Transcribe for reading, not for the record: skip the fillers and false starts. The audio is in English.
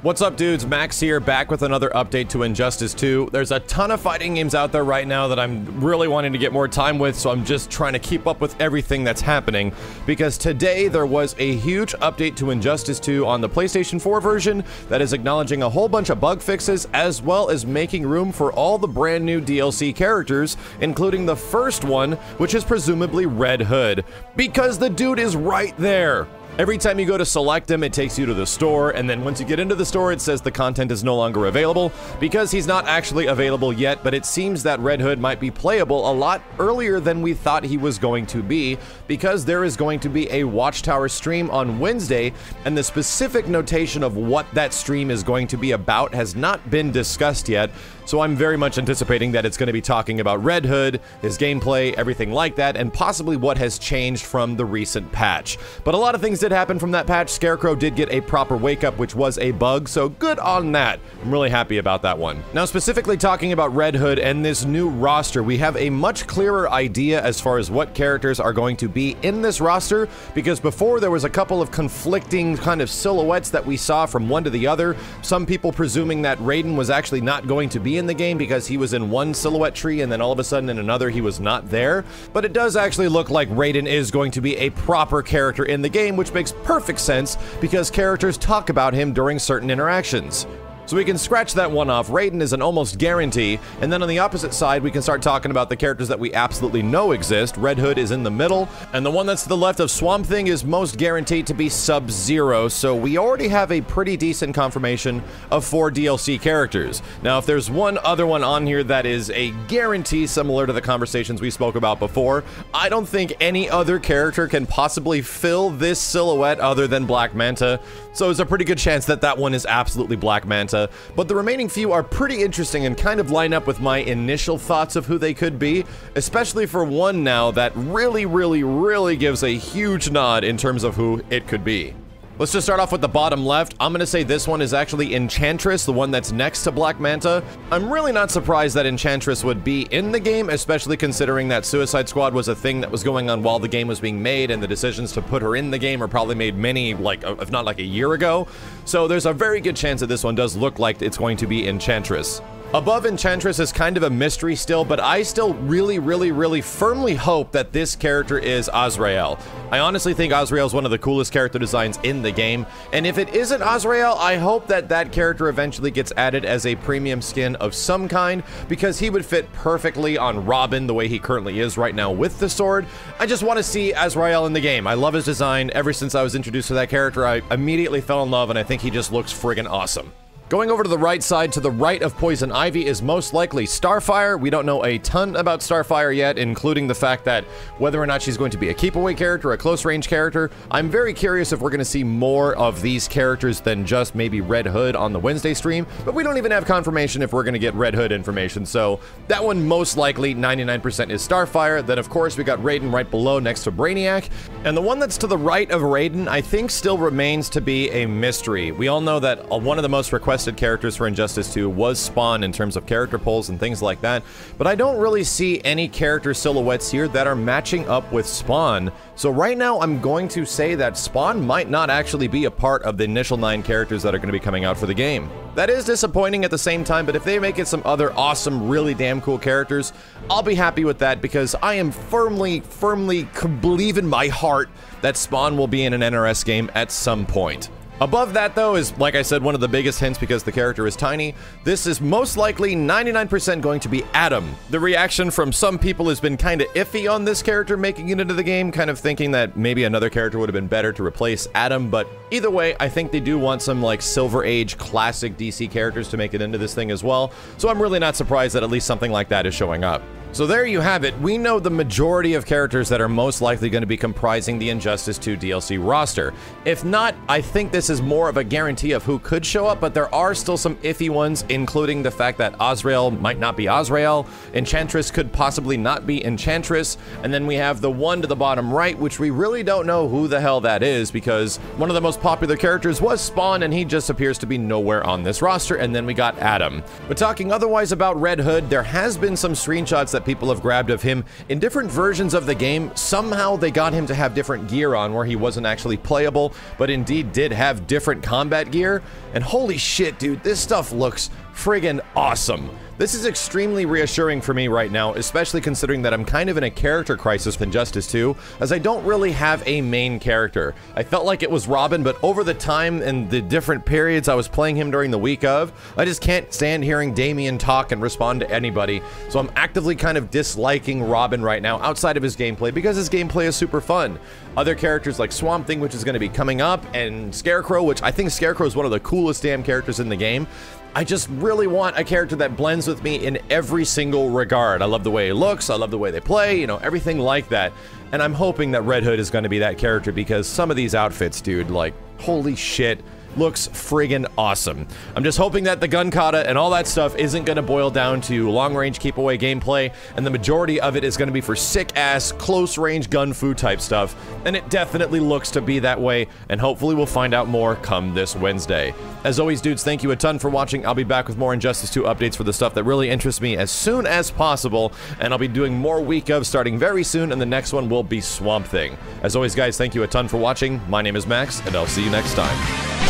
What's up, dudes? Max here, back with another update to Injustice 2. There's a ton of fighting games out there right now that I'm really wanting to get more time with, so I'm just trying to keep up with everything that's happening, because today there was a huge update to Injustice 2 on the PlayStation 4 version that is acknowledging a whole bunch of bug fixes, as well as making room for all the brand new DLC characters, including the first one, which is presumably Red Hood, because the dude is right there. Every time you go to select him, it takes you to the store, and then once you get into the store, it says the content is no longer available, because he's not actually available yet, but it seems that Red Hood might be playable a lot earlier than we thought he was going to be, because there is going to be a Watchtower stream on Wednesday, and the specific notation of what that stream is going to be about has not been discussed yet, so I'm very much anticipating that it's going to be talking about Red Hood, his gameplay, everything like that, and possibly what has changed from the recent patch. But a lot of things did happen from that patch. Scarecrow did get a proper wake up, which was a bug, so good on that. I'm really happy about that one. Now, specifically talking about Red Hood and this new roster, we have a much clearer idea as far as what characters are going to be in this roster, because before there was a couple of conflicting kind of silhouettes that we saw from one to the other. Some people presuming that Raiden was actually not going to be in the game because he was in one silhouette tree and then all of a sudden in another he was not there. But it does actually look like Raiden is going to be a proper character in the game, which makes perfect sense because characters talk about him during certain interactions. So we can scratch that one off. Raiden is an almost guarantee, and then on the opposite side we can start talking about the characters that we absolutely know exist. Red Hood is in the middle, and the one that's to the left of Swamp Thing is most guaranteed to be Sub-Zero, so we already have a pretty decent confirmation of 4 DLC characters. Now, if there's one other one on here that is a guarantee similar to the conversations we spoke about before, I don't think any other character can possibly fill this silhouette other than Black Manta, so there's a pretty good chance that that one is absolutely Black Manta. But the remaining few are pretty interesting and kind of line up with my initial thoughts of who they could be, especially for one now that really gives a huge nod in terms of who it could be. Let's just start off with the bottom left. I'm gonna say this one is actually Enchantress, the one that's next to Black Manta. I'm really not surprised that Enchantress would be in the game, especially considering that Suicide Squad was a thing that was going on while the game was being made, and the decisions to put her in the game are probably made many, like, if not like a year ago. So there's a very good chance that this one does look like it's going to be Enchantress. Above Enchantress is kind of a mystery still, but I still really firmly hope that this character is Azrael. I honestly think Azrael is one of the coolest character designs in the game, and if it isn't Azrael, I hope that that character eventually gets added as a premium skin of some kind, because he would fit perfectly on Robin the way he currently is right now with the sword. I just want to see Azrael in the game. I love his design. Ever since I was introduced to that character, I immediately fell in love, and I think he just looks friggin' awesome. Going over to the right side, to the right of Poison Ivy, is most likely Starfire. We don't know a ton about Starfire yet, including the fact that whether or not she's going to be a keep-away character, a close-range character. I'm very curious if we're going to see more of these characters than just maybe Red Hood on the Wednesday stream, but we don't even have confirmation if we're going to get Red Hood information, so that one most likely, 99% is Starfire. Then, of course, we got Raiden right below next to Brainiac, and the one that's to the right of Raiden, I think still remains to be a mystery. We all know that one of the most requested characters for Injustice 2 was Spawn in terms of character polls and things like that, but I don't really see any character silhouettes here that are matching up with Spawn. So right now I'm going to say that Spawn might not actually be a part of the initial 9 characters that are going to be coming out for the game. That is disappointing at the same time, but if they make it some other awesome, really damn cool characters, I'll be happy with that, because I am firmly believe in my heart that Spawn will be in an NRS game at some point. Above that, though, is, like I said, one of the biggest hints because the character is tiny. This is most likely 99% going to be Adam. The reaction from some people has been kind of iffy on this character making it into the game, kind of thinking that maybe another character would have been better to replace Adam, but either way, I think they do want some, like, Silver Age classic DC characters to make it into this thing as well, so I'm really not surprised that at least something like that is showing up. So there you have it. We know the majority of characters that are most likely going to be comprising the Injustice 2 DLC roster. If not, I think this is more of a guarantee of who could show up, but there are still some iffy ones, including the fact that Azrael might not be Azrael, Enchantress could possibly not be Enchantress, and then we have the one to the bottom right, which we really don't know who the hell that is, because one of the most popular characters was Spawn, and he just appears to be nowhere on this roster, and then we got Adam. But talking otherwise about Red Hood, there has been some screenshots that that people have grabbed of him in different versions of the game. Somehow they got him to have different gear on where he wasn't actually playable, but indeed did have different combat gear. And holy shit, dude, this stuff looks friggin' awesome. This is extremely reassuring for me right now, especially considering that I'm kind of in a character crisis with Injustice 2, as I don't really have a main character. I felt like it was Robin, but over the time and the different periods I was playing him during the week of, I just can't stand hearing Damian talk and respond to anybody, so I'm actively kind of disliking Robin right now outside of his gameplay, because his gameplay is super fun. Other characters like Swamp Thing, which is going to be coming up, and Scarecrow, which I think Scarecrow is one of the coolest damn characters in the game. I just really want a character that blends with me in every single regard. I love the way he looks, I love the way they play, you know, everything like that. And I'm hoping that Red Hood is going to be that character, because some of these outfits, dude, like, holy shit, looks friggin' awesome. I'm just hoping that the gun kata and all that stuff isn't going to boil down to long-range keep-away gameplay, and the majority of it is going to be for sick-ass, close-range gun-fu type stuff, and it definitely looks to be that way, and hopefully we'll find out more come this Wednesday. As always, dudes, thank you a ton for watching. I'll be back with more Injustice 2 updates for the stuff that really interests me as soon as possible, and I'll be doing more week of starting very soon, and the next one will be Swamp Thing. As always, guys, thank you a ton for watching. My name is Max, and I'll see you next time.